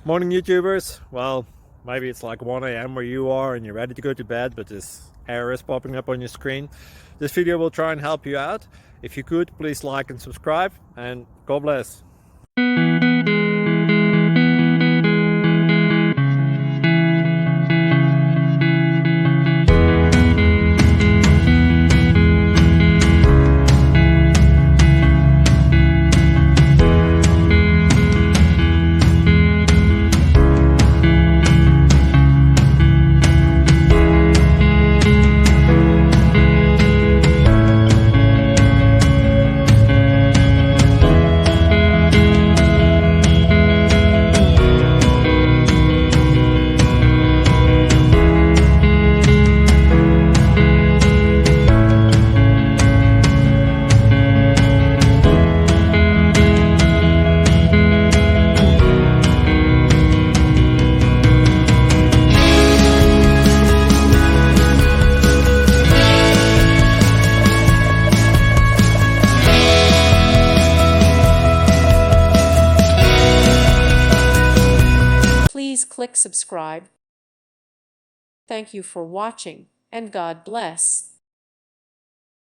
Morning YouTubers. Well, maybe it's like 1 a.m. where you are and you're ready to go to bed, but this error is popping up on your screen. This video will try and help you out. If you could, please like and subscribe, and God bless. Please click subscribe. Thank you for watching, and God bless.